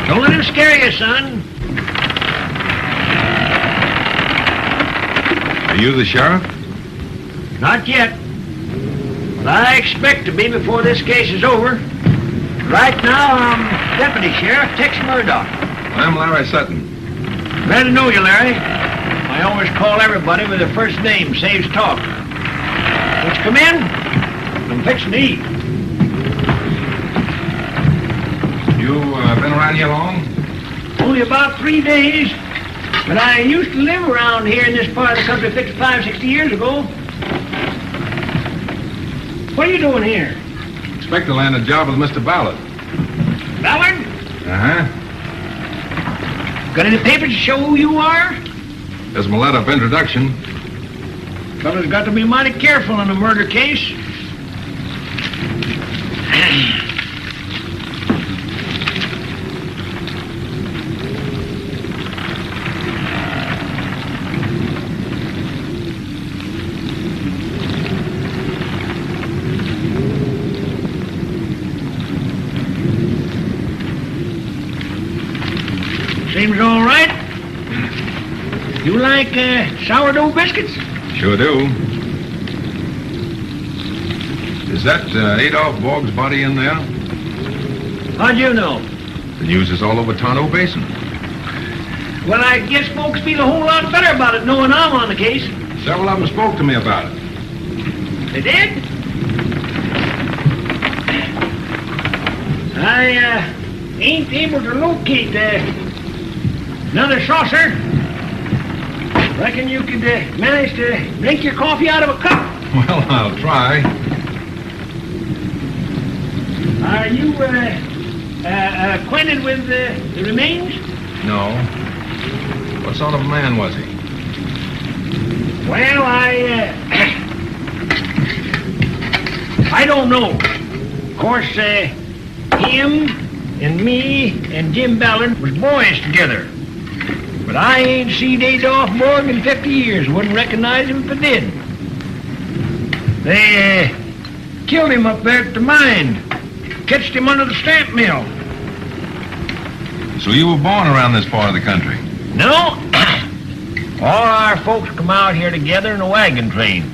Don't let him scare you, son. Are you the sheriff? Not yet. But I expect to be before this case is over. Right now, I'm Deputy Sheriff Tex Murdoch. I'm Larry Sutton. Glad to know you, Larry. I always call everybody with their first name. Saves talk. Won't you come in? I'm fixing to eat. You been around here long? Only about 3 days. But I used to live around here in this part of the country 55, 60 years ago. What are you doing here? Expect to land a job with Mr. Ballard. Ballard? Uh-huh. Got any papers to show who you are? There's my letter of introduction. Fella's got to be mighty careful in a murder case. Seems all right. You like sourdough biscuits? Sure do. Is that Adolph Borg's body in there? How'd you know? The news is all over Tonto Basin. Well, I guess folks feel a whole lot better about it knowing I'm on the case. Several of them spoke to me about it. They did? I ain't able to locate another saucer. Reckon you could manage to drink your coffee out of a cup. Well, I'll try. Are you acquainted with the remains? No. What sort of a man was he? Well, I don't know. Of course, him and me and Jim Ballard was boys together. But I ain't seen Adolph Borg in 50 years. Wouldn't recognize him if I did. They killed him up there at the mine. Catched him under the stamp mill. So you were born around this part of the country? No. All our folks come out here together in a wagon train.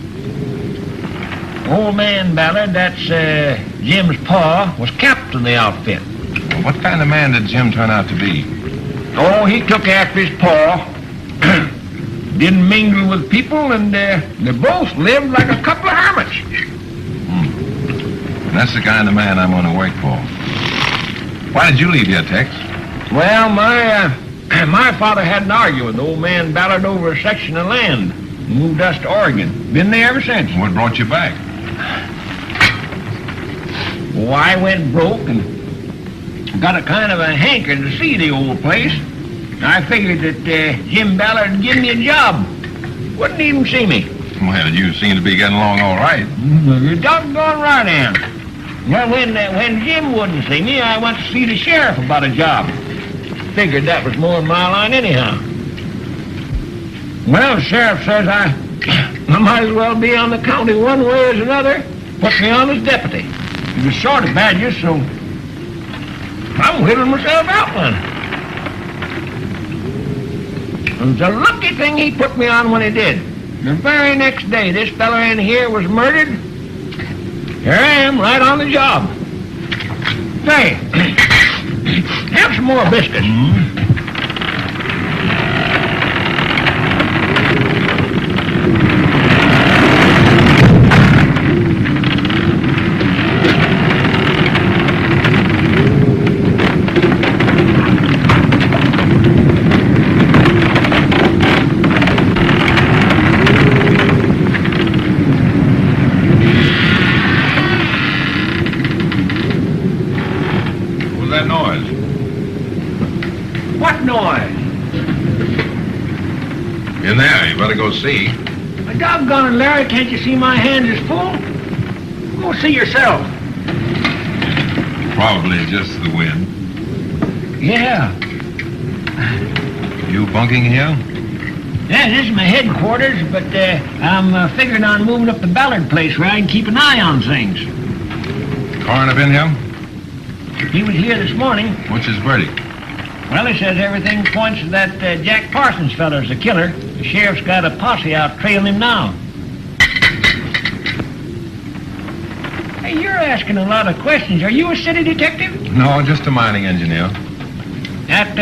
Old man Ballard, that's Jim's pa, was captain of the outfit. Well, what kind of man did Jim turn out to be? Oh, he took after his pa. Didn't mingle with people, and they both lived like a couple of hermits. And that's the kind of man I'm going to work for. Why did you leave here, Tex? Well, my father had an argument with old man Ballard over a section of land. Moved us to Oregon. Been there ever since. What brought you back? Well, I went broke and got a kind of a hankering to see the old place. I figured that Jim Ballard would give me a job. Wouldn't even see me. Well, you seem to be getting along all right. You're doggone right, Ann. Well, when Jim wouldn't see me, I went to see the sheriff about a job. Figured that was more in my line anyhow. Well, the sheriff says I might as well be on the county one way as another. Put me on as deputy. He was short of badges, so I'm whittling myself out one. It was a lucky thing he put me on when he did. The very next day this fella in here was murdered. Here I am, right on the job. Say, have some more biscuits. In there, you better go see. Doggone it, Larry, can't you see my hands is full? Go see yourself. Probably just the wind. Yeah. You bunking here? Yeah, this is my headquarters, but I'm figuring on moving up the Ballard place where I can keep an eye on things. Coroner been here? He was here this morning. What's his verdict? Well, he says everything points to that Jack Parsons feller's the killer. The sheriff's got a posse out trailing him now. Hey, you're asking a lot of questions. Are you a city detective? No, just a mining engineer. That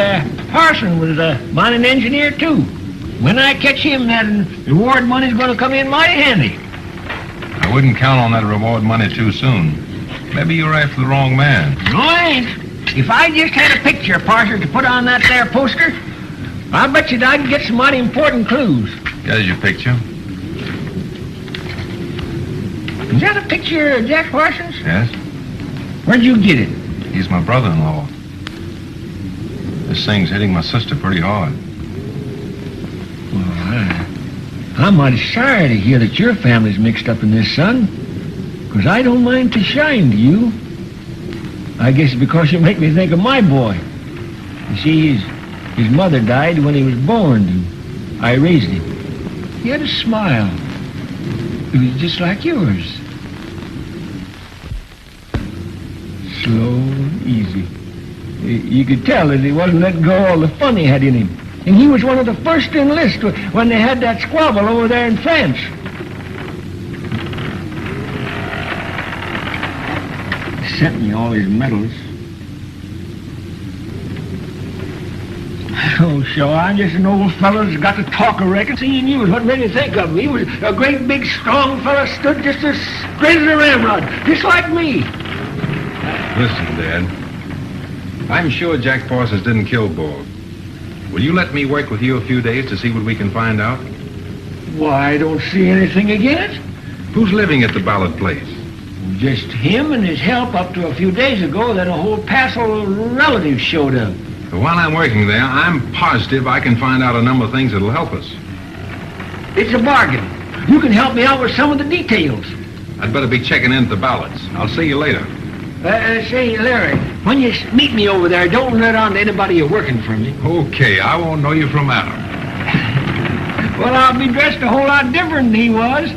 Parson was a mining engineer, too. When I catch him, that reward money's going to come in mighty handy. I wouldn't count on that reward money too soon. Maybe you're after the wrong man. No, I ain't. If I just had a picture of Parsons to put on that there poster, I bet you I'd get some mighty important clues. There's your picture. Is that a picture of Jack Parsons? Yes. Where'd you get it? He's my brother-in-law. This thing's hitting my sister pretty hard. Well, I'm mighty sorry to hear that your family's mixed up in this, son. Because I don't mind to shine to you. I guess it's because you make me think of my boy. You see, his mother died when he was born, and I raised him. He had a smile. It was just like yours. Slow and easy. You could tell that he wasn't letting go all the fun he had in him. And he was one of the first to enlist when they had that squabble over there in France. He sent me all his medals. Oh, sure, I'm just an old fellow that's got to talk a record. Seeing you is what made me think of him. He was a great, big, strong fellow, stood just as straight as a ramrod, just like me. Listen, Dad. I'm sure Jack Parsons didn't kill Borg. Will you let me work with you a few days to see what we can find out? Why, I don't see anything against it. Who's living at the Ballard place? Just him and his help up to a few days ago. Then a whole passel of relatives showed up. But while I'm working there, I'm positive I can find out a number of things that'll help us. It's a bargain. You can help me out with some of the details. I'd better be checking in at the Ballards. I'll see you later. Say, Larry, when you meet me over there, don't let on to anybody you're working for me. Okay, I won't know you from Adam. Well, I'll be dressed a whole lot different than he was.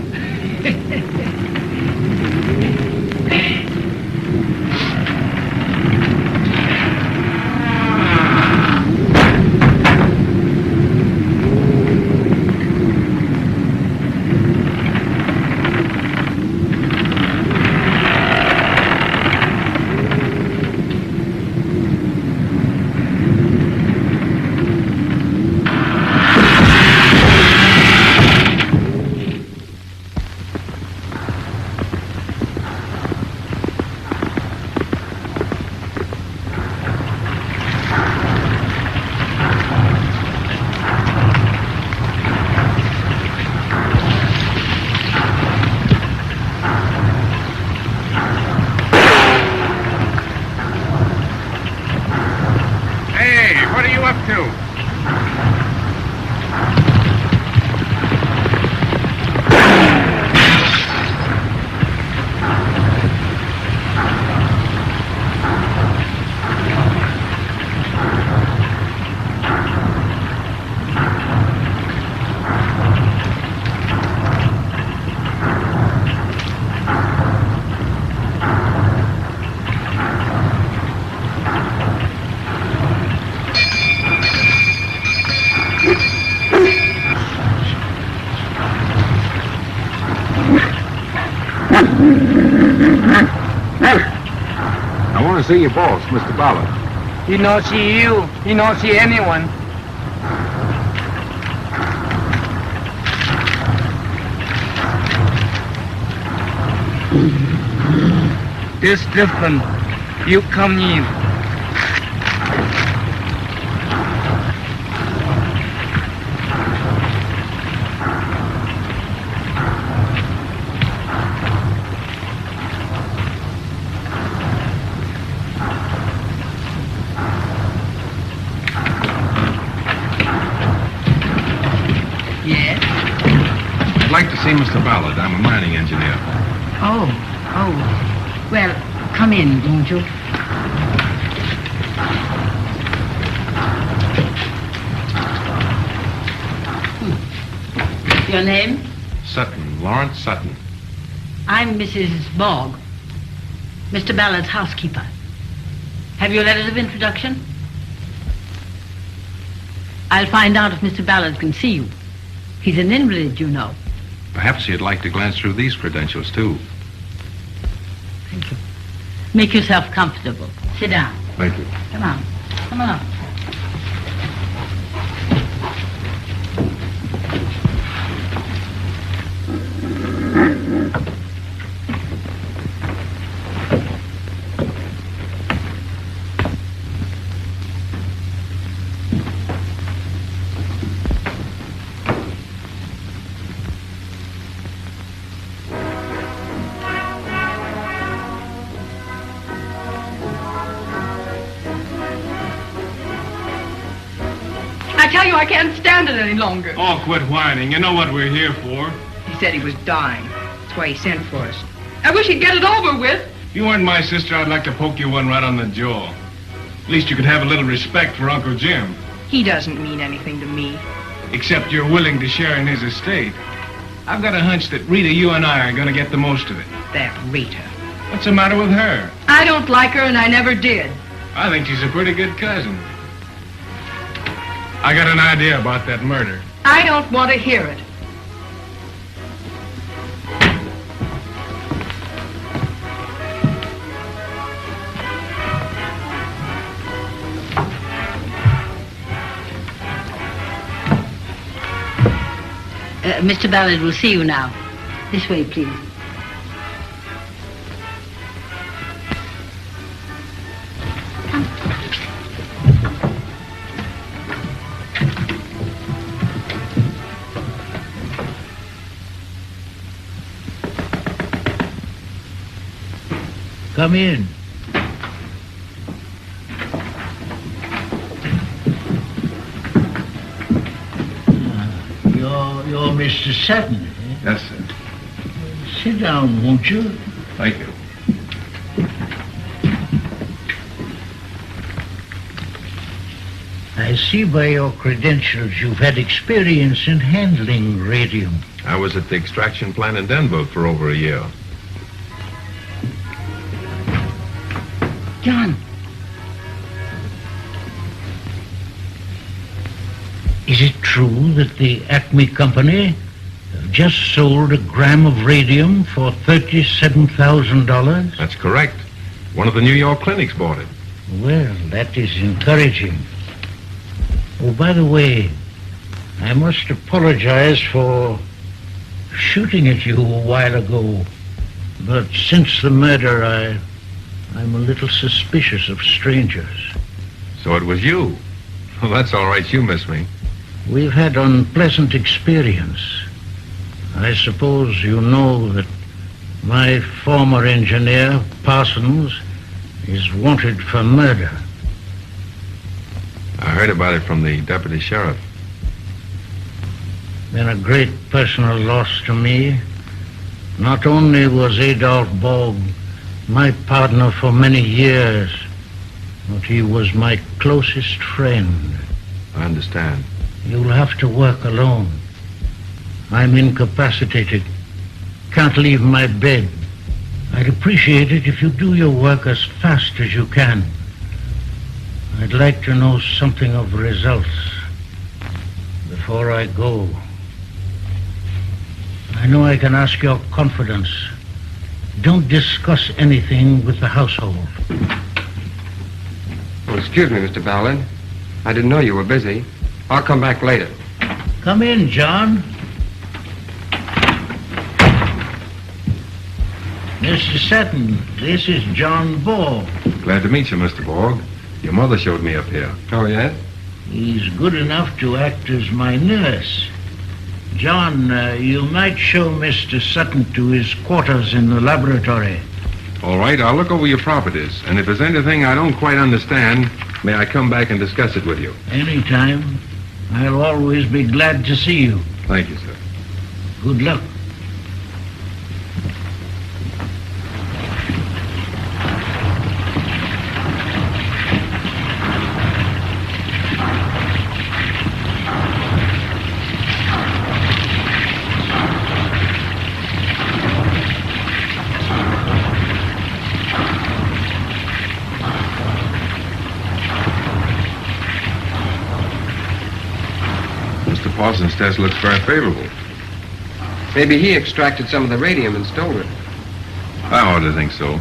I want to see your boss, Mr. Ballard. He not see you. He not see anyone. This different. You come in. I'd like to see Mr. Ballard. I'm a mining engineer. Oh. Well, come in, won't you? Your name? Sutton, Lawrence Sutton. I'm Mrs. Bogg, Mr. Ballard's housekeeper. Have your letters of introduction? I'll find out if Mr. Ballard can see you. He's an invalid, you know. Perhaps you'd like to glance through these credentials, too. Thank you. Make yourself comfortable. Sit down. Thank you. Come on. Come on. I tell you, I can't stand it any longer. Oh, quit whining. You know what we're here for. He said he was dying. That's why he sent for us. I wish he'd get it over with. If you weren't my sister, I'd like to poke you one right on the jaw. At least you could have a little respect for Uncle Jim. He doesn't mean anything to me. Except you're willing to share in his estate. I've got a hunch that Rita, you and I are going to get the most of it. That Rita. What's the matter with her? I don't like her, and I never did. I think she's a pretty good cousin. I got an idea about that murder. I don't want to hear it. Mr. Ballard will see you now. This way, please. Come in. You're Mr. Sutton, eh? Yes, sir. Sit down, won't you? Thank you. I see by your credentials you've had experience in handling radium. I was at the extraction plant in Denver for over a year. John. Is it true that the Acme Company have just sold a gram of radium for $37,000? That's correct. One of the New York clinics bought it. Well, that is encouraging. Oh, by the way, I must apologize for shooting at you a while ago. But since the murder, I'm a little suspicious of strangers. So it was you. Well, that's all right. You miss me. We've had unpleasant experience. I suppose you know that my former engineer, Parsons, is wanted for murder. I heard about it from the deputy sheriff. Been a great personal loss to me. Not only was Adolph Borg my partner for many years, but he was my closest friend. I understand. You'll have to work alone. I'm incapacitated. Can't leave my bed. I'd appreciate it if you do your work as fast as you can. I'd like to know something of results before I go. I know I can ask your confidence. Don't discuss anything with the household. Oh, excuse me, Mr. Ballard. I didn't know you were busy. I'll come back later. Come in, John. Mr. Sutton, this is John Borg. Glad to meet you, Mr. Borg. Your mother showed me up here. Oh, yes? He's good enough to act as my nurse. John, you might show Mr. Sutton to his quarters in the laboratory. All right, I'll look over your properties. And if there's anything I don't quite understand, may I come back and discuss it with you? Anytime. I'll always be glad to see you. Thank you, sir. Good luck. Parsons' test looks very favorable. Maybe he extracted some of the radium and stole it. I hardly think so.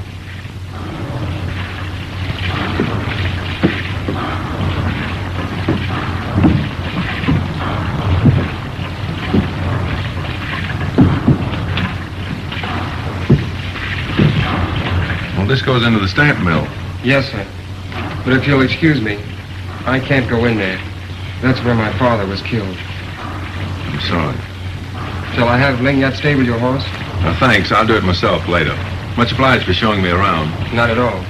Well, this goes into the stamp mill. Yes, sir. But if you'll excuse me, I can't go in there. That's where my father was killed. I'm sorry. Shall I have Lingyat stable your horse? Thanks. I'll do it myself later. Much obliged for showing me around. Not at all.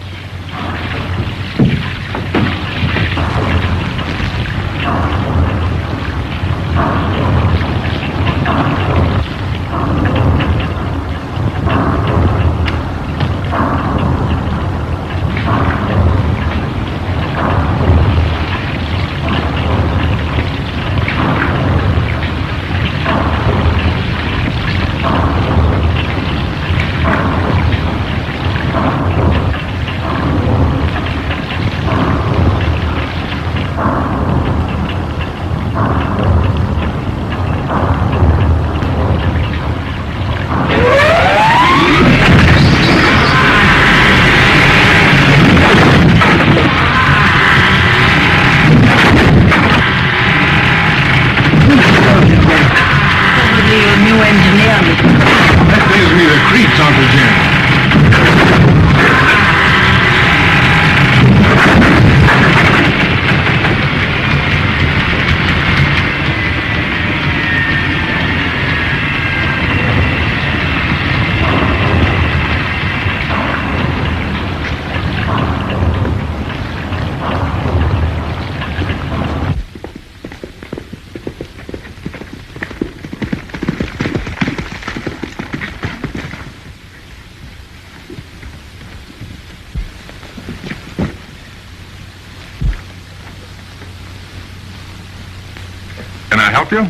Can I help you?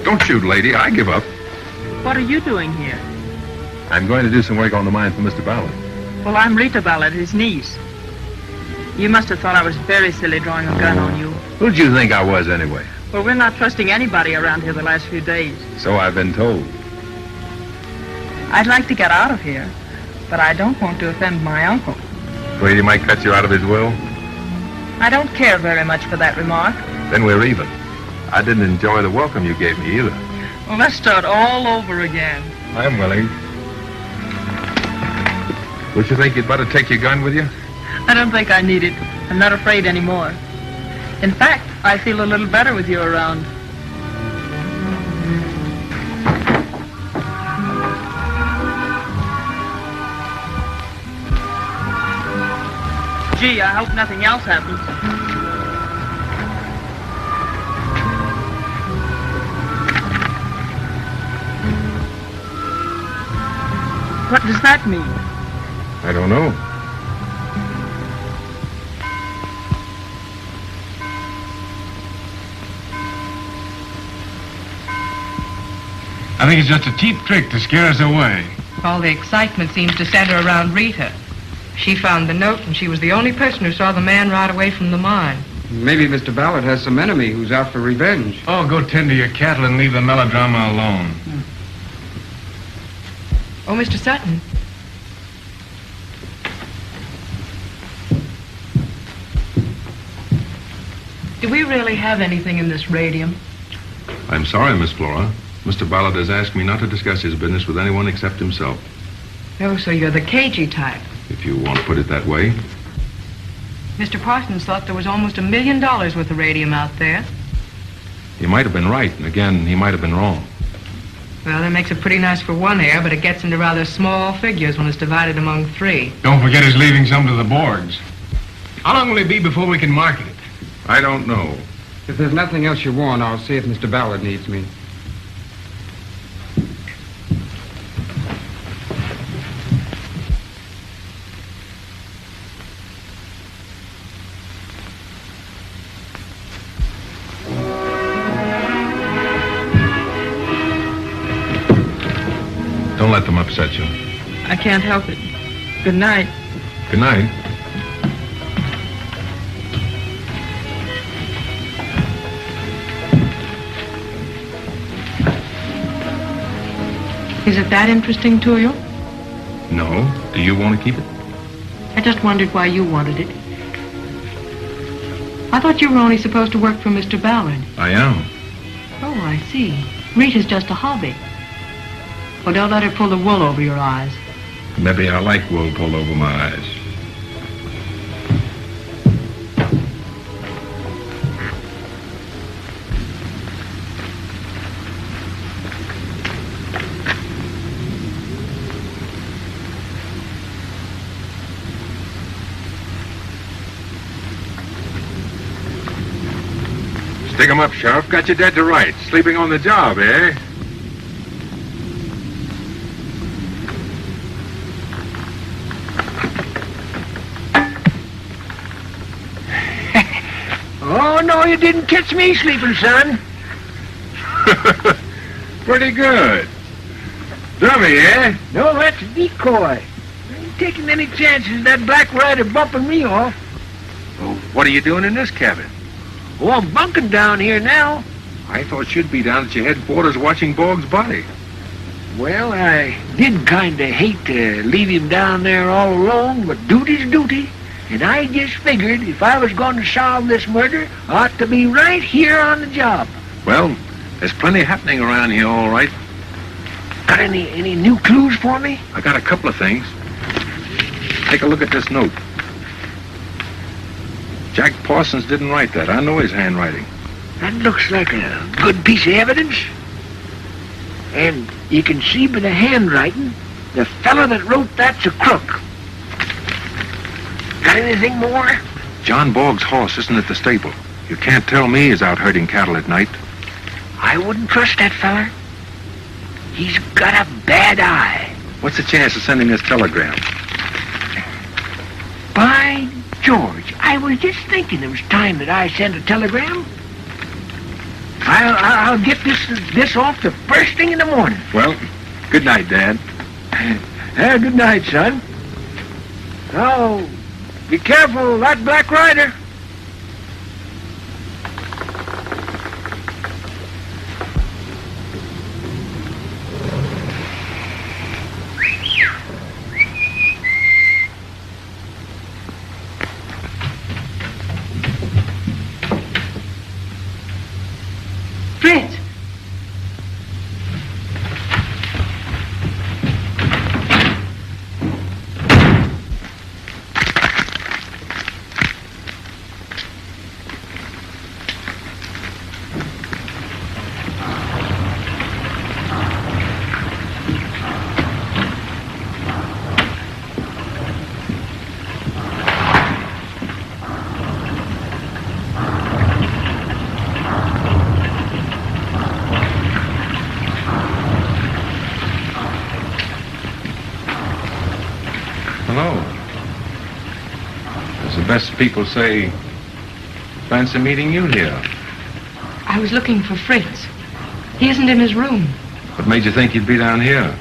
Don't shoot, lady. I give up. What are you doing here? I'm going to do some work on the mine for Mr. Ballard. Well, I'm Rita Ballard, his niece. You must have thought I was very silly drawing a gun on you. Who'd you think I was, anyway? Well, we're not trusting anybody around here the last few days. So I've been told. I'd like to get out of here, but I don't want to offend my uncle. Afraid he might cut you out of his will? I don't care very much for that remark. Then we're even. I didn't enjoy the welcome you gave me either. Well, let's start all over again. I'm willing. Would you think you'd better take your gun with you? I don't think I need it. I'm not afraid anymore. In fact, I feel a little better with you around. Gee, I hope nothing else happens. What does that mean? I don't know. I think it's just a cheap trick to scare us away. All the excitement seems to center around Rita. She found the note, and she was the only person who saw the man ride away from the mine. Maybe Mr. Ballard has some enemy who's out for revenge. Oh, go tend to your cattle and leave the melodrama alone. Oh, Mr. Sutton. Do we really have anything in this radium? I'm sorry, Miss Flora. Mr. Ballard has asked me not to discuss his business with anyone except himself. Oh, so you're the cagey type. If you want to put it that way. Mr. Parsons thought there was almost $1 million worth of radium out there. He might have been right, and again, he might have been wrong. Well, that makes it pretty nice for one heir, but it gets into rather small figures when it's divided among three. Don't forget he's leaving some to the boards. How long will it be before we can market it? I don't know. If there's nothing else you want, I'll see if Mr. Ballard needs me. Don't let them upset you. I can't help it. Good night. Good night. Is it that interesting to you? No. Do you want to keep it? I just wondered why you wanted it. I thought you were only supposed to work for Mr. Ballard. I am. Oh, I see. Rita's just a hobby. Well, don't let her pull the wool over your eyes. Maybe I like wool pulled over my eyes. Stick 'em up, Sheriff. Got you dead to rights. Sleeping on the job, eh? Oh, no, you didn't catch me sleeping, son. Pretty good. Dummy, eh? No, that's a decoy. I ain't taking any chances that black rider bumping me off. Well, what are you doing in this cabin? Oh, I'm bunking down here now. I thought you'd be down at your headquarters watching Boggs' body. Well, I did kind of hate to leave him down there all alone, but duty's duty. And I just figured if I was going to solve this murder, I ought to be right here on the job. Well, there's plenty happening around here, all right. Got any new clues for me? I got a couple of things. Take a look at this note. Jack Parsons didn't write that. I know his handwriting. That looks like a good piece of evidence. And you can see by the handwriting, the fellow that wrote that's a crook. Got anything more? John Boggs' horse isn't at the stable. You can't tell me he's out herding cattle at night. I wouldn't trust that fella. He's got a bad eye. What's the chance of sending this telegram? By George, I was just thinking it was time that I sent a telegram. I'll get this off the first thing in the morning. Well, good night, Dad. Good night, son. Oh, be careful, that black rider. Fritz! Hello. As the best people say, fancy meeting you here. I was looking for Fritz. He isn't in his room. What made you think you'd be down here?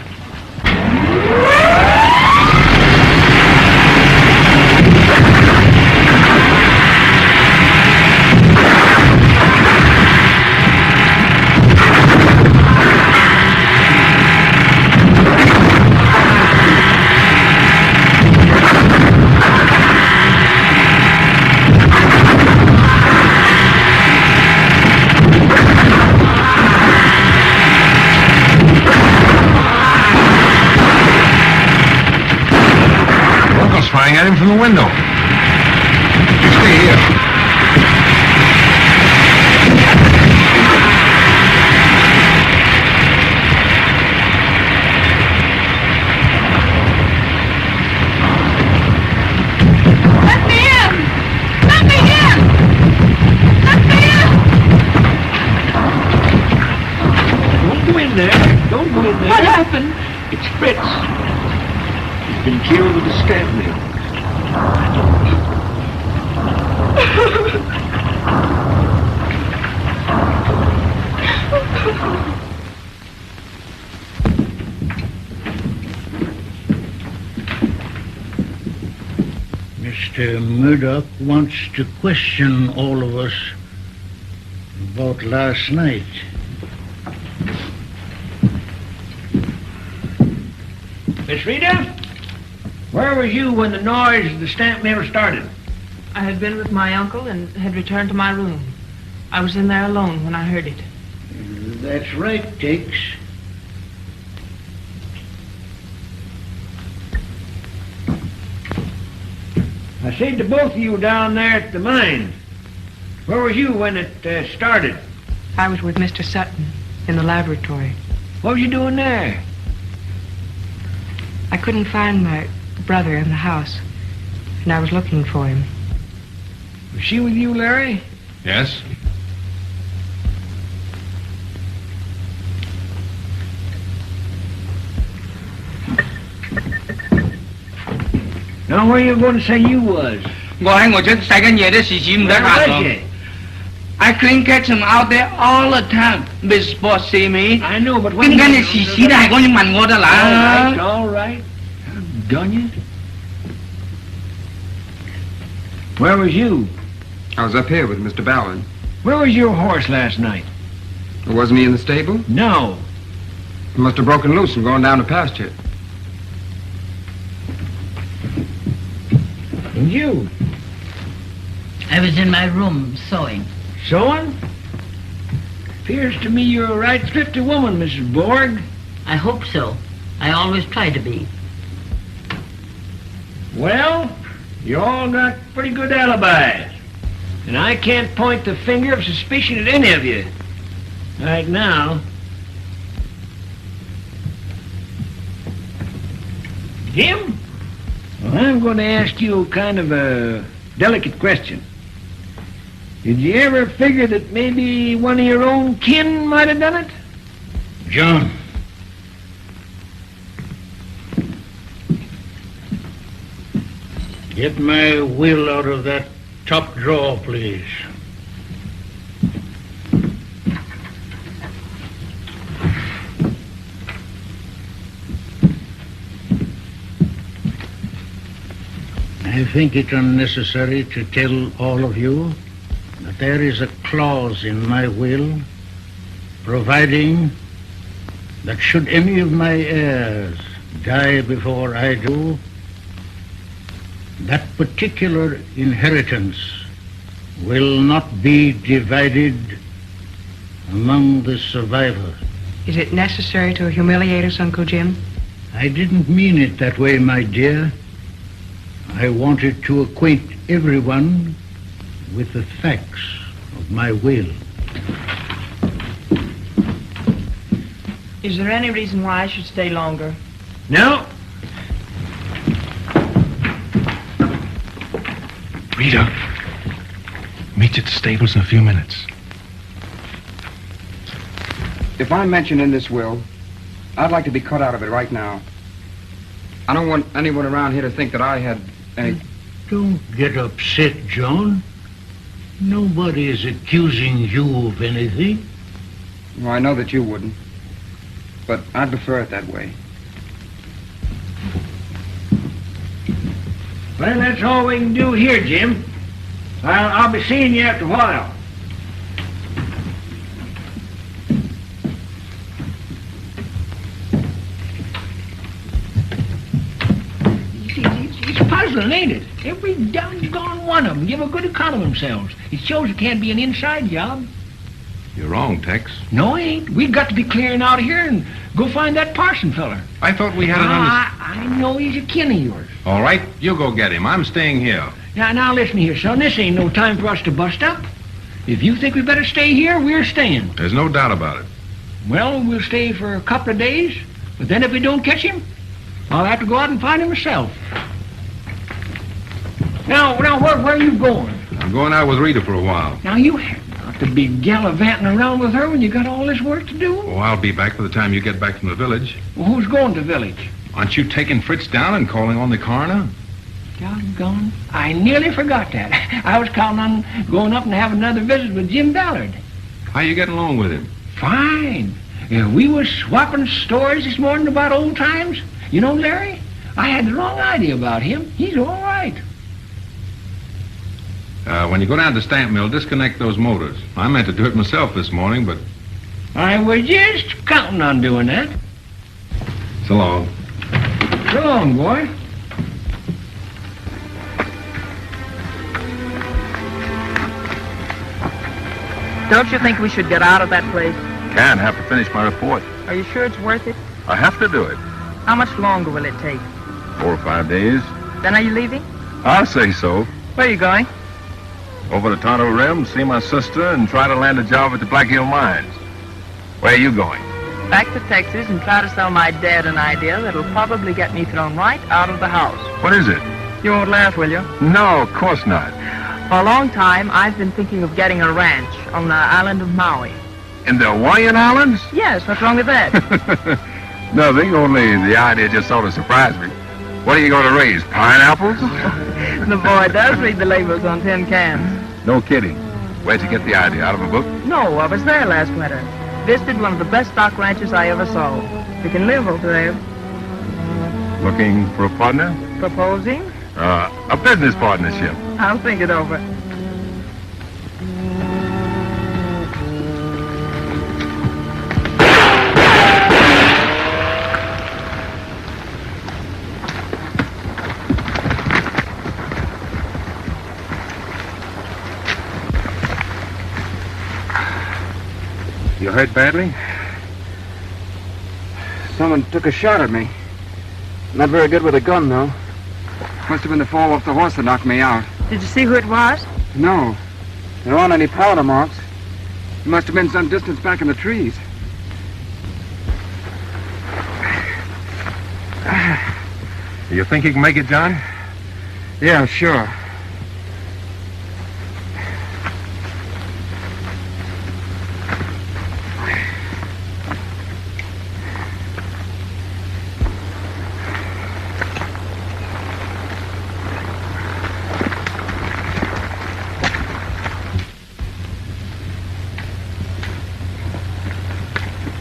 Sprang at him from the window. You stay here. Let me in! Let me in! Let me in! Don't go in there. Don't go in there. What happened? It's Fritz. He's been killed with a stab nail. Mr. Murdoch wants to question all of us about last night. Miss Rita, where was you when the noise of the stamp mill started? I had been with my uncle and had returned to my room. I was in there alone when I heard it. That's right, Tex. I said to both of you down there at the mine, where was you when it started? I was with Mr. Sutton in the laboratory. What was you doing there? I couldn't find my brother in the house, and I was looking for him. Was she with you, Larry? Yes? Now, where you going to say you was? 我喺我出洗緊嘢的時時唔得 Where 閒 was 咯。 you? I couldn't catch him out there all the time. Miss Boss see me. I know, but when 點解你時時都係咁樣問我得 All 啦 right, all right. Done you? Where was you? I was up here with Mr. Ballard. Where was your horse last night? Wasn't he in the stable? No. He must have broken loose and gone down to pasture. And you? I was in my room sewing. Sewing? Appears to me you're a right thrifty woman, Mrs. Borg. I hope so. I always try to be. Well, you all got pretty good alibis. And I can't point the finger of suspicion at any of you. Right now. Jim? Well, I'm going to ask you kind of a delicate question. Did you ever figure that maybe one of your own kin might have done it? John. Get my will out of that top drawer, please. I think it unnecessary to tell all of you that there is a clause in my will providing that should any of my heirs die before I do, that particular inheritance will not be divided among the survivors. Is it necessary to humiliate us, Uncle Jim? I didn't mean it that way, my dear. I wanted to acquaint everyone with the facts of my will. Is there any reason why I should stay longer? No. Rita, meet you at the stables in a few minutes. If I'm mentioned in this will, I'd like to be cut out of it right now. I don't want anyone around here to think that I had any... Don't get upset, John. Nobody is accusing you of anything. Well, I know that you wouldn't. But I'd prefer it that way. Well, that's all we can do here, Jim. I'll be seeing you after a while. It's puzzling, ain't it? Every doggone one of them give a good account of themselves. It shows it can't be an inside job. You're wrong, Tex. No, it ain't. We've got to be clearing out of here and go find that Parson feller. I thought we had an I know he's a kin of yours. All right, you go get him. I'm staying here. Now listen here, son. This ain't no time for us to bust up. If you think we better stay here, we're staying. There's no doubt about it. Well, we'll stay for a couple of days, but then if we don't catch him, I'll have to go out and find him myself. Now, where are you going? I'm going out with Rita for a while. Now, you have not to be gallivanting around with her when you got all this work to do. Oh, I'll be back by the time you get back from the village. Well, who's going to the village? Aren't you taking Fritz down and calling on the coroner? Doggone. I nearly forgot that. I was counting on going up and having another visit with Jim Ballard. How you getting along with him? Fine. We was swapping stories this morning about old times. You know, Larry, I had the wrong idea about him. He's all right. When you go down to the stamp mill, disconnect those motors. I meant to do it myself this morning, but... I was just counting on doing that. So long. So long, boy. Don't you think we should get out of that place? Can't have to finish my report. Are you sure it's worth it? I have to do it. How much longer will it take? 4 or 5 days. Then are you leaving? I'll say so. Where are you going? Over to Tonto Rim, see my sister, and try to land a job at the Black Hill Mines. Where are you going? Back to Texas and try to sell my dad an idea that'll probably get me thrown right out of the house. What is it? You won't laugh, will you? No, of course not. For a long time, I've been thinking of getting a ranch on the island of Maui. In the Hawaiian Islands? Yes, what's wrong with that? Nothing, only the idea just sort of surprised me. What are you going to raise, pineapples? The boy does read the labels on tin cans. No kidding. Where'd you get the idea? Out of a book? No, I was there last winter. Visited one of the best stock ranches I ever saw. You can live over there. Looking for a partner? Proposing? A business partnership. I'll think it over. You hurt badly? Someone took a shot at me. Not very good with a gun, though. Must have been the fall off the horse that knocked me out. Did you see who it was? No. There aren't any powder marks. It must have been some distance back in the trees. You think you can make it, John? Yeah, sure.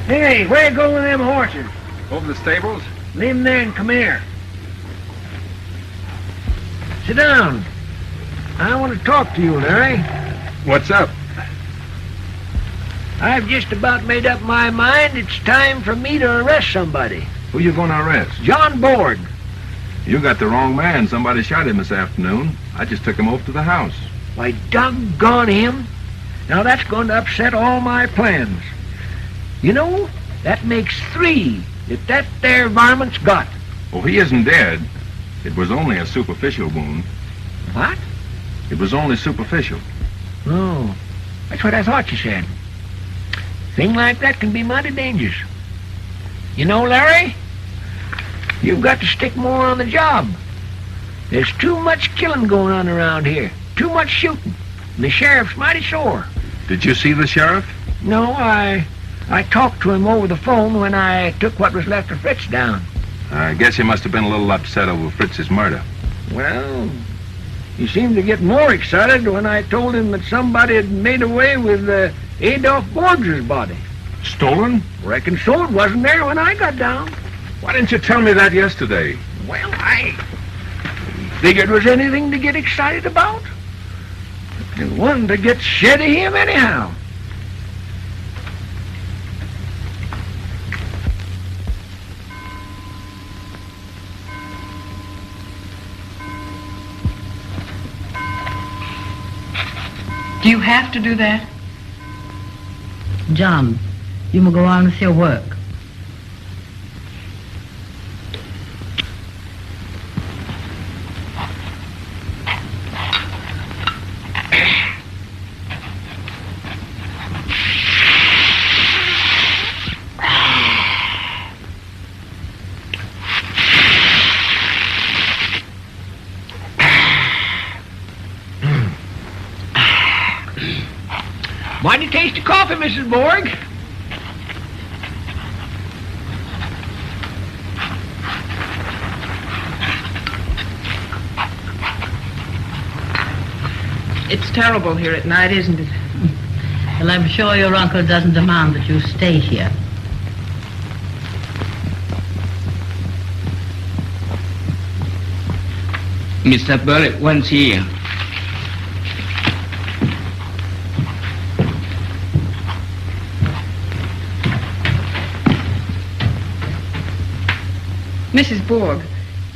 Hey, where you going with them horses? Over the stables? Leave them there and come here. Sit down. I want to talk to you, Larry. What's up? I've just about made up my mind it's time for me to arrest somebody. Who you going to arrest? John Borg. You got the wrong man. Somebody shot him this afternoon. I just took him over to the house. Why, doggone him. Now that's going to upset all my plans. You know, that makes 3 that there varmint's got. Oh, he isn't dead. It was only a superficial wound. What? It was only superficial. Oh, that's what I thought you said. Thing like that can be mighty dangerous. You know, Larry, you've got to stick more on the job. There's too much killing going on around here. Too much shooting. And the sheriff's mighty sore. Did you see the sheriff? No, I talked to him over the phone when I took what was left of Fritz down. I guess you must have been a little upset over Fritz's murder. Well, he seemed to get more excited when I told him that somebody had made away with Adolph Borger's body. Stolen? Reckon so. It wasn't there when I got down. Why didn't you tell me that yesterday? Well, I figured it was anything to get excited about. And one to get shed of him anyhow. Do you have to do that? John, you may go on with your work. Mighty tasty coffee, Mrs. Borg. It's terrible here at night, isn't it? Well, I'm sure your uncle doesn't demand that you stay here. Mr. Bullet wants here. Mrs. Borg,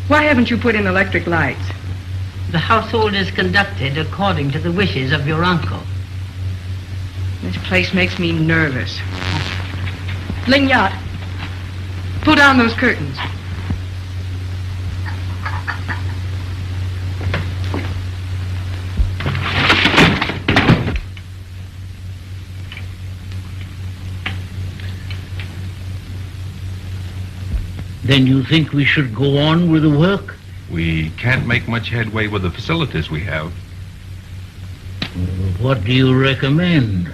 Why haven't you put in electric lights? The household is conducted according to the wishes of your uncle. This place makes me nervous. Lignot, pull down those curtains. Then you think we should go on with the work? We can't make much headway with the facilities we have. What do you recommend?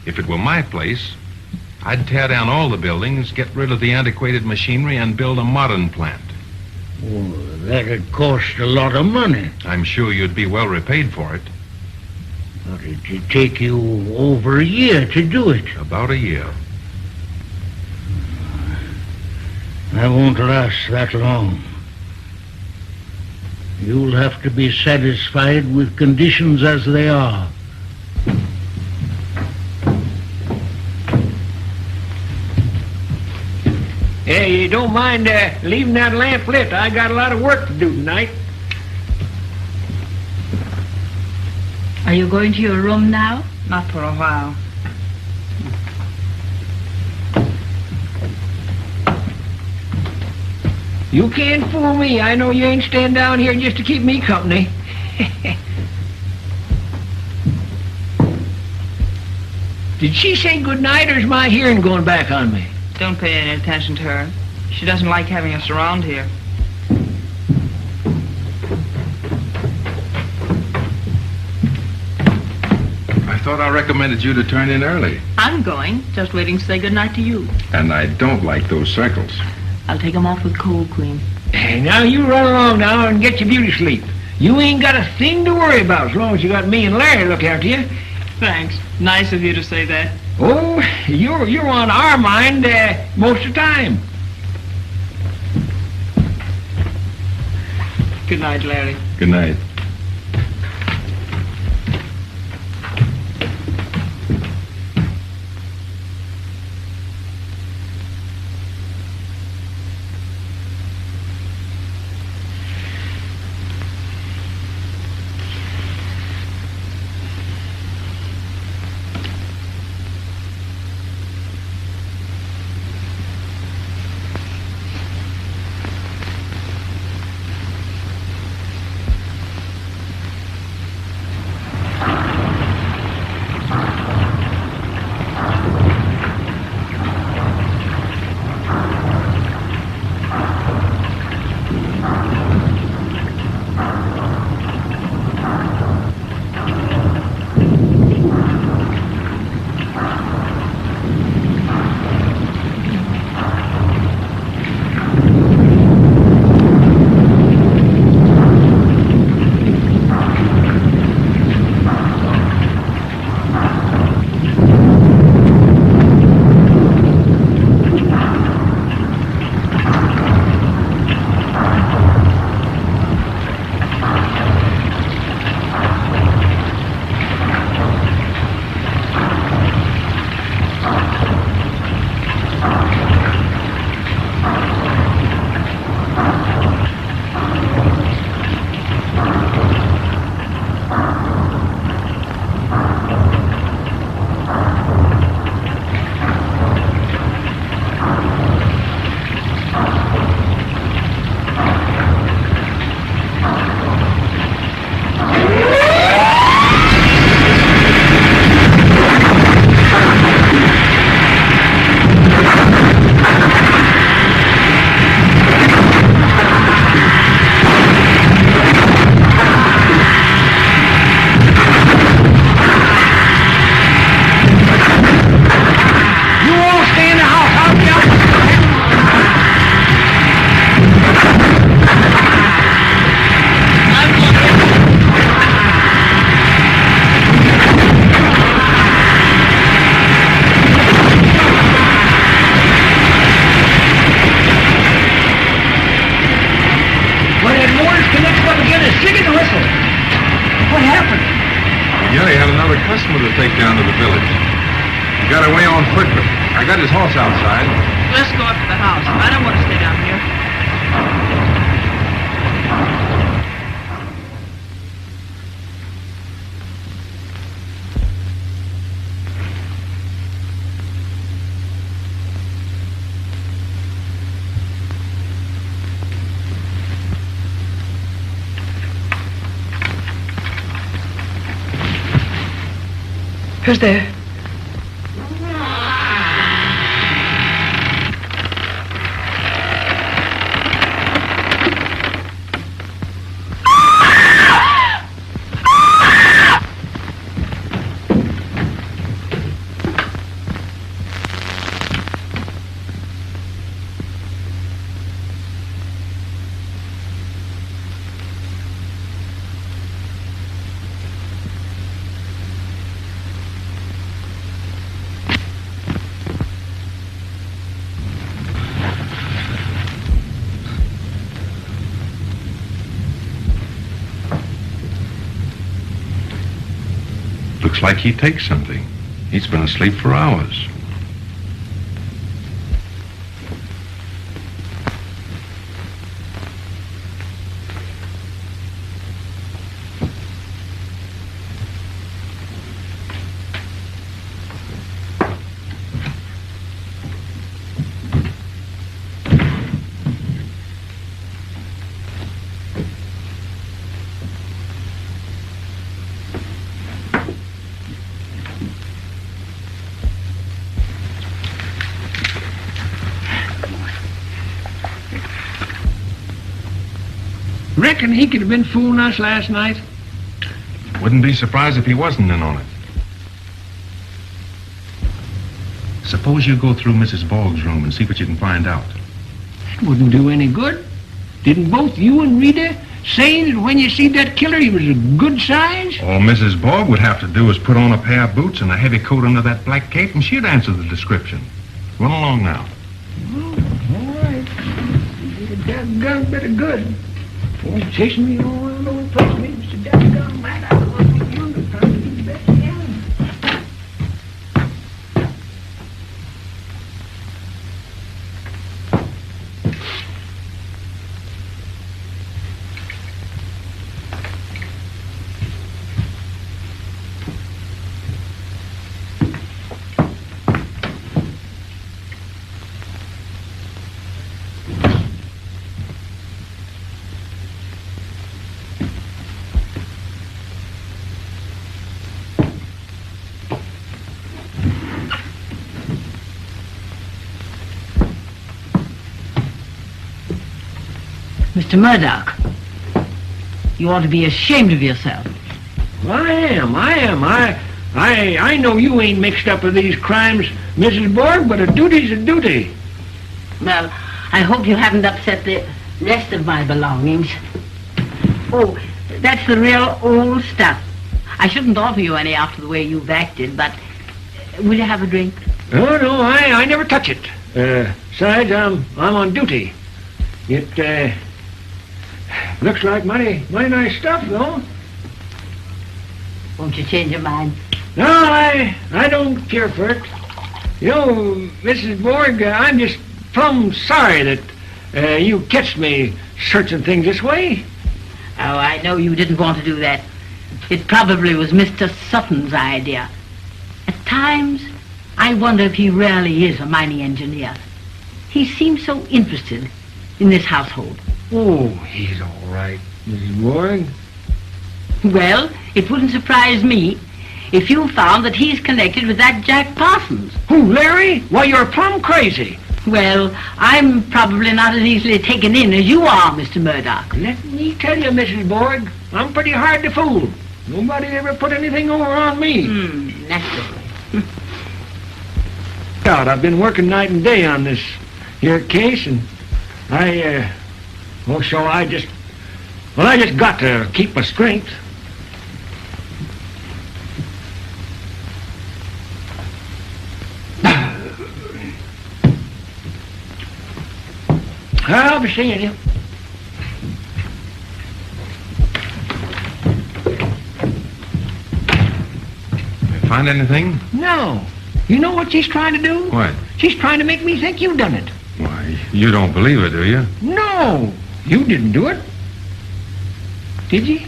If it were my place, I'd tear down all the buildings, get rid of the antiquated machinery, and build a modern plant. Oh, that'd cost a lot of money. I'm sure you'd be well repaid for it. But it'd take you over a year to do it. About a year. I won't last that long. You'll have to be satisfied with conditions as they are. Hey, you don't mind leaving that lamp lit? I got a lot of work to do tonight. Are you going to your room now? Not for a while. You can't fool me. I know you ain't staying down here just to keep me company. Did she say good night, or is my hearing going back on me? Don't pay any attention to her. She doesn't like having us around here. I thought I recommended you to turn in early. I'm going, just waiting to say good night to you. And I don't like those circles. I'll take them off with cold cream. Hey, now you run along now and get your beauty sleep. You ain't got a thing to worry about as long as you got me and Larry to look after you. Thanks. Nice of you to say that. Oh, you're on our mind most of the time. Good night, Larry. Good night. customer to take down to the village. He got away on foot, but I got his horse outside. Let's go up to the house. I don't want to stay down here. Who's there? Looks like he takes something. He's been asleep for hours. Reckon he could have been fooling us last night? Wouldn't be surprised if he wasn't in on it. Suppose you go through Mrs. Boggs' room and see what you can find out. That wouldn't do any good. Didn't both you and Rita say that when you see that killer he was a good size? All Mrs. Boggs would have to do is put on a pair of boots and a heavy coat under that black cape, and she'd answer the description. Run along now. Well, all right. You did a doggone bit of good. Boy, chasing me all around the old place makes a doggone mad. I don't want to be younger, trying to do the best I can. Mr. Murdoch, you ought to be ashamed of yourself. Well, I am. I know you ain't mixed up with these crimes, Mrs. Borg, but a duty's a duty. Well, I hope you haven't upset the rest of my belongings. Oh, that's the real old stuff. I shouldn't offer you any after the way you've acted, but will you have a drink? No, I never touch it. Besides, I'm on duty. It, looks like mighty nice stuff, though. Won't you change your mind? No, I don't care for it. You know, Mrs. Borg, I'm just plumb sorry that you catched me searching things this way. Oh, I know you didn't want to do that. It probably was Mr. Sutton's idea. At times, I wonder if he really is a mining engineer. He seems so interested in this household. Oh, he's all right, Mrs. Borg. Well, it wouldn't surprise me if you found that he's connected with that Jack Parsons. Who, Larry? Why, you're plumb crazy. Well, I'm probably not as easily taken in as you are, Mr. Murdoch. Let me tell you, Mrs. Borg, I'm pretty hard to fool. Nobody ever put anything over on me. Naturally. God, I've been working night and day on this here case, and I just got to keep my strength. I'll be seeing you. Find anything? No. You know what she's trying to do? What? She's trying to make me think you done it. Why, you don't believe it, do you? No, you didn't do it. Did you?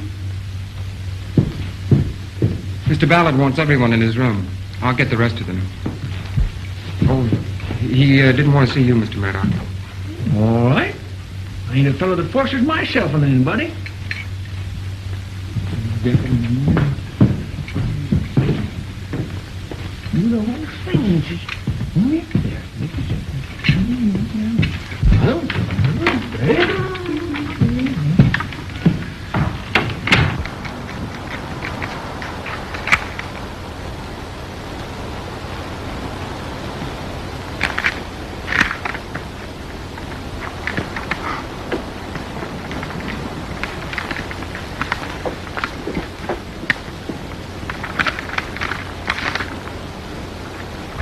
Mr. Ballard wants everyone in his room. I'll get the rest of them. Oh, he didn't want to see you, Mr. Murdoch. All right. I ain't a fellow that forces myself on anybody. do the whole thing. Just make it there. Make it there.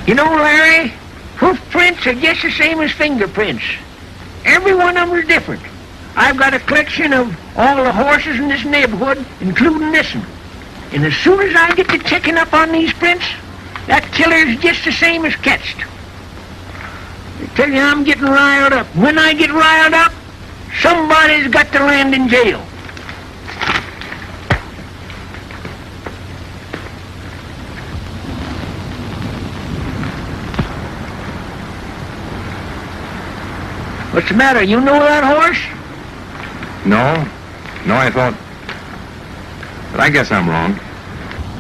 You know, Larry, hoof prints are just the same as fingerprints. Every one of them is different. I've got a collection of all the horses in this neighborhood, including this one. And as soon as I get to checking up on these prints, that killer's just the same as catched. I tell you, I'm getting riled up. When I get riled up, somebody's got to land in jail. What's the matter? You know that horse? No, I thought... But I guess I'm wrong.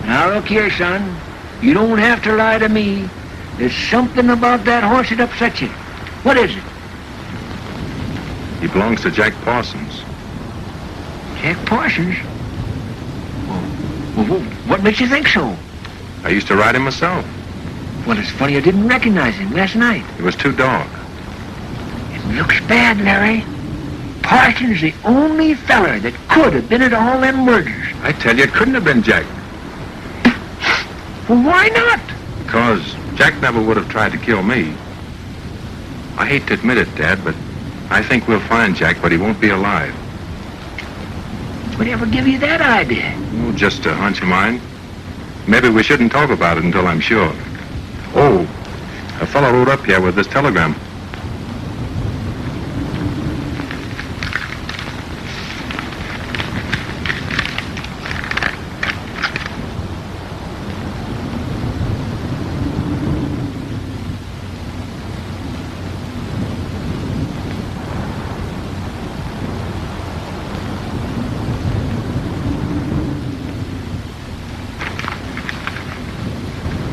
Now look here, son. You don't have to lie to me. There's something about that horse that upsets you. What is it? He belongs to Jack Parsons. Jack Parsons? Well, what makes you think so? I used to ride him myself. Well, it's funny I didn't recognize him last night. He was too dark. Looks bad, Larry. Parsons the only feller that could have been at all them murders. I tell you, it couldn't have been Jack. Well, why not? Because Jack never would have tried to kill me. I hate to admit it, Dad, but I think we'll find Jack, but he won't be alive. Whatever give you that idea? Oh, just a hunch of mine. Maybe we shouldn't talk about it until I'm sure. Oh, a fellow rode up here with this telegram.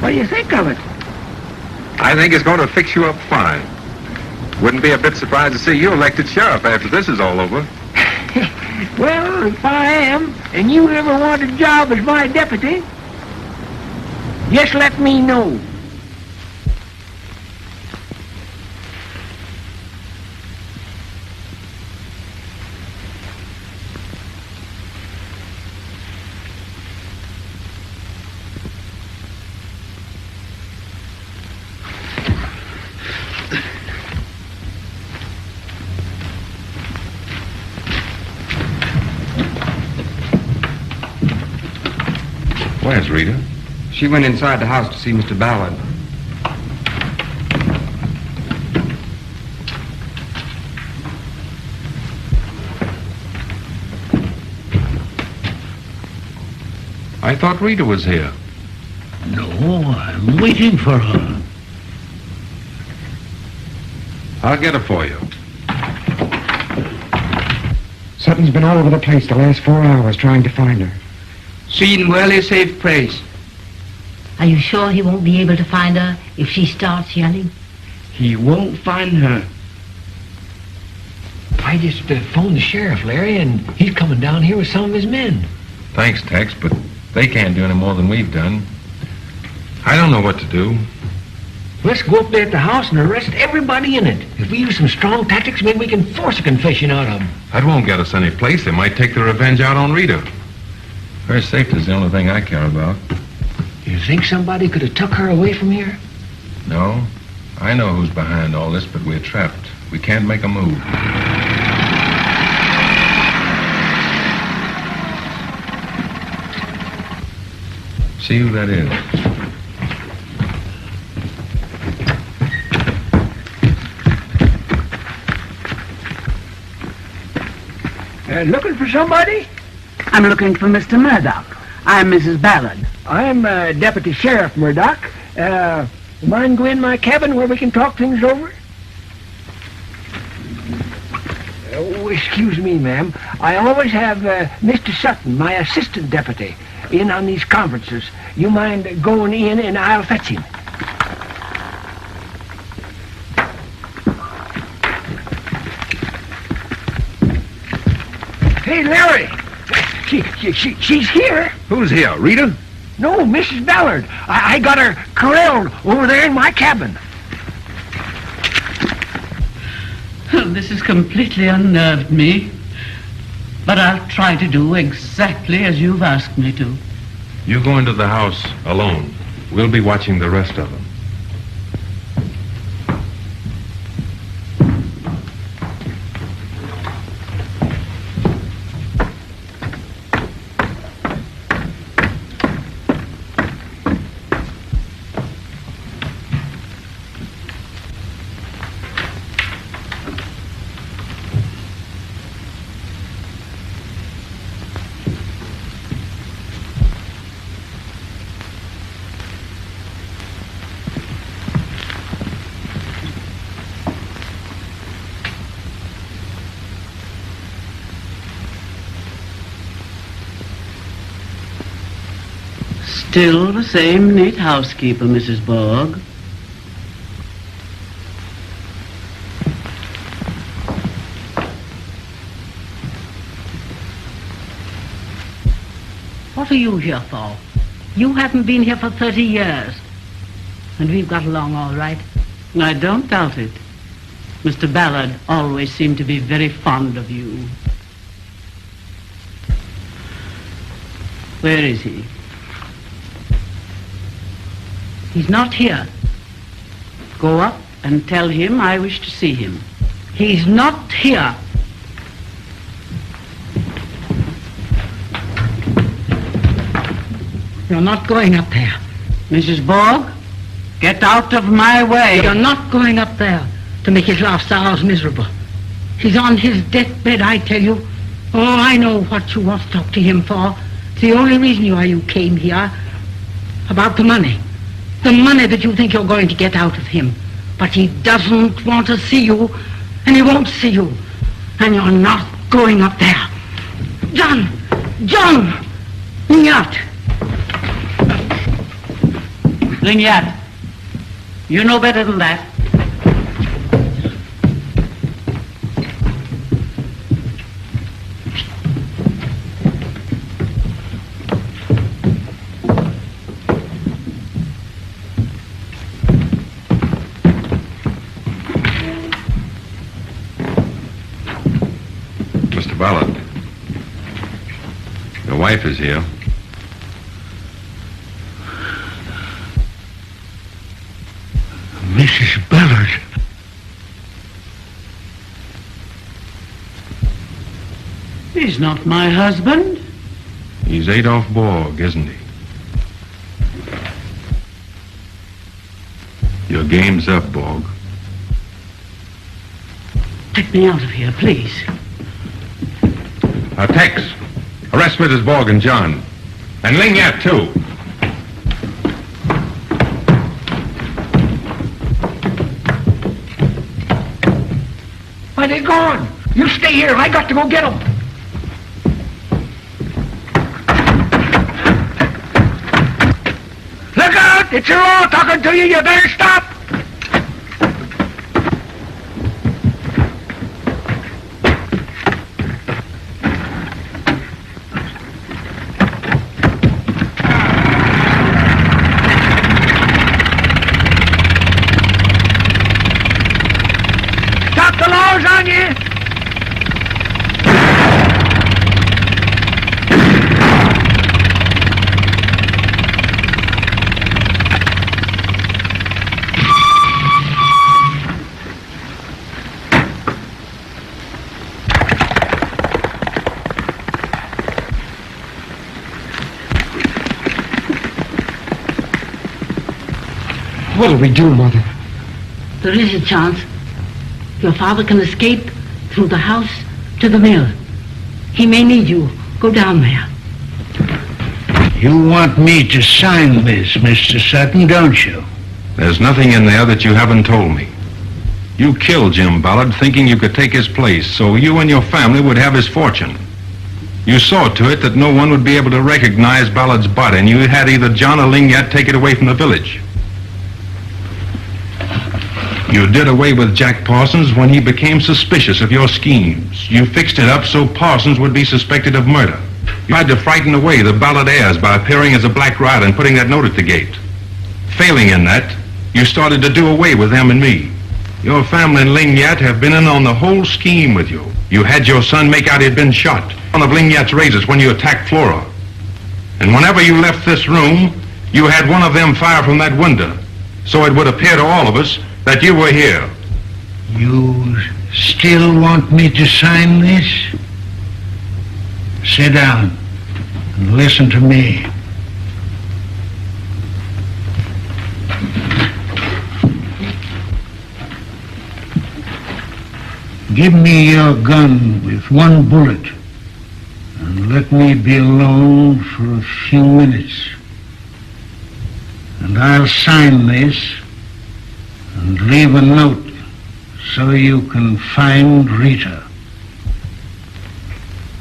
What do you think of it? I think it's going to fix you up fine. Wouldn't be a bit surprised to see you elected sheriff after this is all over. Well, if I am, and you ever want a job as my deputy, just let me know. Where's Rita? She went inside the house to see Mr. Ballard. I thought Rita was here. No, I'm waiting for her. I'll get her for you. Sutton's been all over the place the last 4 hours trying to find her. She in well safe place. Are you sure he won't be able to find her if she starts yelling? He won't find her. I just phoned the sheriff, Larry, and he's coming down here with some of his men. Thanks, Tex, but they can't do any more than we've done. I don't know what to do. Let's go up there at the house and arrest everybody in it. If we use some strong tactics, maybe we can force a confession out of them. That won't get us any place. They might take their revenge out on Rita. Her safety is the only thing I care about. You think somebody could have took her away from here? No. I know who's behind all this, but we're trapped. We can't make a move. See who that is. Looking for somebody? I'm looking for Mr. Murdoch. I'm Mrs. Ballard. I'm Deputy Sheriff Murdoch. Mind go in my cabin where we can talk things over? Oh, excuse me, ma'am. I always have Mr. Sutton, my assistant deputy. in on these conferences. You mind going in and I'll fetch him? Hey, Larry! She's here. Who's here, Rita? No, Mrs. Ballard. I got her corralled over there in my cabin. This has completely unnerved me. But I'll try to do exactly as you've asked me to. You go into the house alone. We'll be watching the rest of them. Still the same neat housekeeper, Mrs. Borg. What are you here for? You haven't been here for 30 years. And we've got along all right. I don't doubt it. Mr. Ballard always seemed to be very fond of you. Where is he? He's not here. Go up and tell him I wish to see him. He's not here. You're not going up there. Mrs. Borg, get out of my way. You're not going up there to make his last hours miserable. He's on his deathbed, I tell you. Oh, I know what you want to talk to him for. It's the only reason you came here. About the money. The money that you think you're going to get out of him. But he doesn't want to see you, and he won't see you. And you're not going up there. John! John! Lignat! Lignat, you know better than that. Mr. Ballard, your wife is here. Mrs. Ballard. He's not my husband. He's Adolph Borg, isn't he? Your game's up, Borg. Take me out of here, please. Tex, arrest Mrs. Borg and John. And Lignat, too. Why, they're gone. You stay here. I got to go get them. Look out! It's your law talking to you. You better stop. Stop the laws on you. What'll we do, Mother? There is a chance. Your father can escape through the house to the mill. He may need you. Go down there. You want me to sign this, Mr. Sutton, don't you? There's nothing in there that you haven't told me. You killed Jim Ballard thinking you could take his place so you and your family would have his fortune. You saw to it that no one would be able to recognize Ballard's body, and you had either John or Ling Yat take it away from the village. You did away with Jack Parsons when he became suspicious of your schemes. You fixed it up so Parsons would be suspected of murder. You tried to frighten away the Ballard heirs by appearing as a black rider and putting that note at the gate. Failing in that, you started to do away with them and me. Your family and Ling Yat have been in on the whole scheme with you. You had your son make out he'd been shot. One of Ling Yat's razors when you attacked Flora. And whenever you left this room, you had one of them fire from that window. So it would appear to all of us that you were here. You still want me to sign this? Sit down and listen to me. Give me your gun with one bullet and let me be alone for a few minutes. And I'll sign this and leave a note so you can find Rita.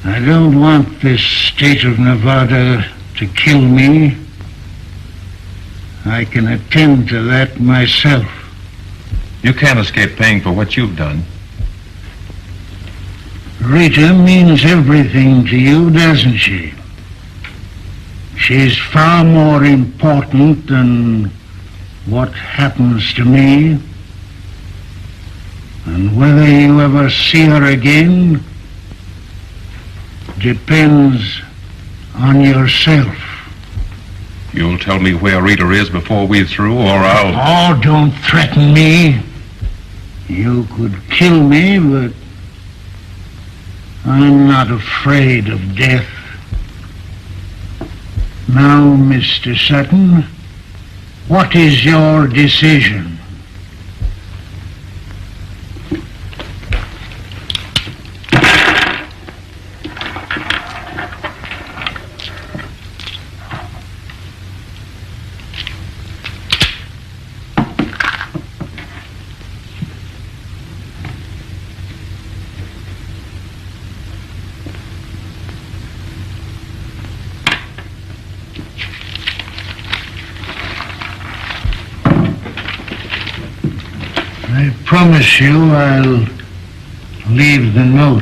I don't want this state of Nevada to kill me. I can attend to that myself. You can't escape paying for what you've done. Rita means everything to you, doesn't she? She's far more important than what happens to me. And whether you ever see her again depends on yourself. You'll tell me where Rita is before we're through, or I'll... Oh, don't threaten me. You could kill me, but I'm not afraid of death. Now, Mr. Sutton, what is your decision? I promise you I'll leave the note.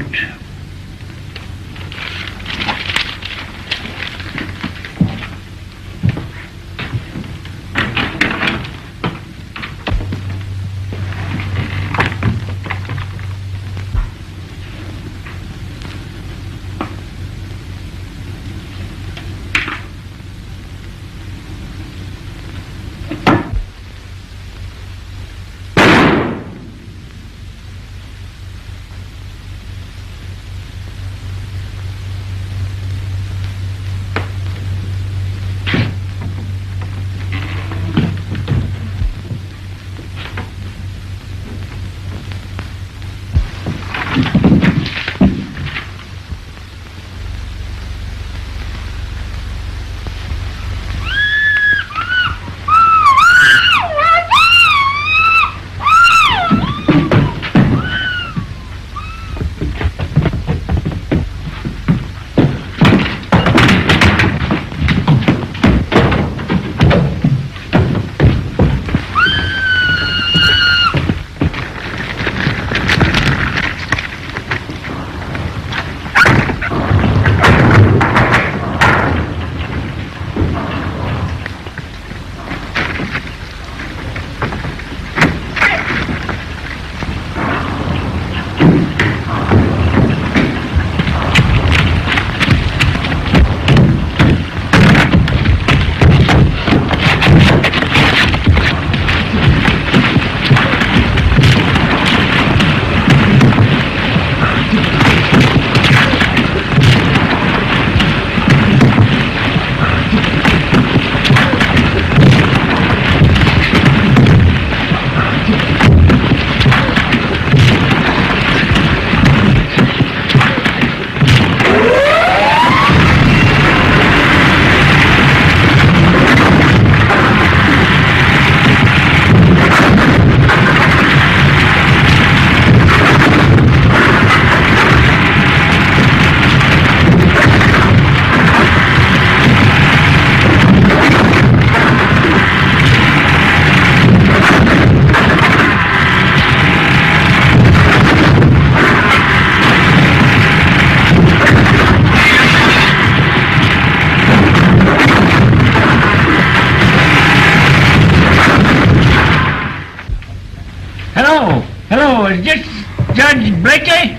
Hello, is this Judge Blakely?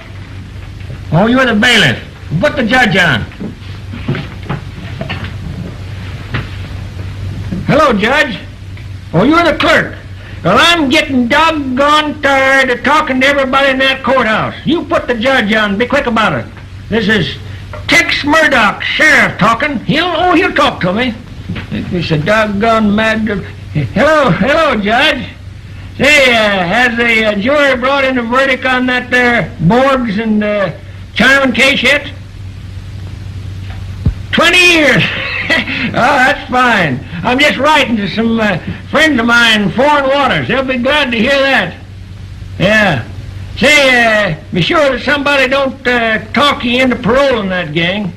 Oh, you're the bailiff. Put the judge on. Hello, Judge. Oh, you're the clerk. Well, I'm getting doggone tired of talking to everybody in that courthouse. You put the judge on. Be quick about it. This is Tex Murdoch, sheriff, talking. He'll talk to me. It's a doggone mad... Hello, Judge. Say, has the jury brought in a verdict on that there Borgs and Chinaman case yet? 20 years. Oh, that's fine. I'm just writing to some friends of mine in foreign waters. They'll be glad to hear that. Yeah. Say, be sure that somebody don't talk you into parole in that gang.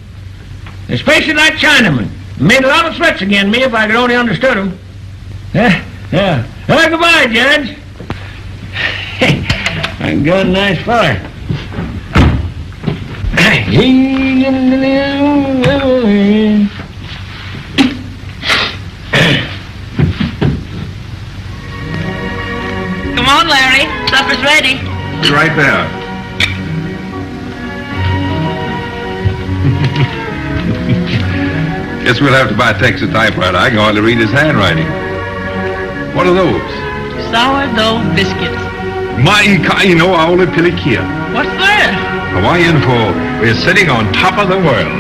Especially that Chinaman. Made a lot of threats against me if I could only understood them. Yeah. Well, goodbye, Judge. I'm a nice fella. Come on, Larry. Supper's ready. Be right there. Guess we'll have to buy Tex a typewriter. I can hardly read his handwriting. What are those? Sourdough biscuits. My kaino aole pilikia. What's that? Hawaiian for we're sitting on top of the world.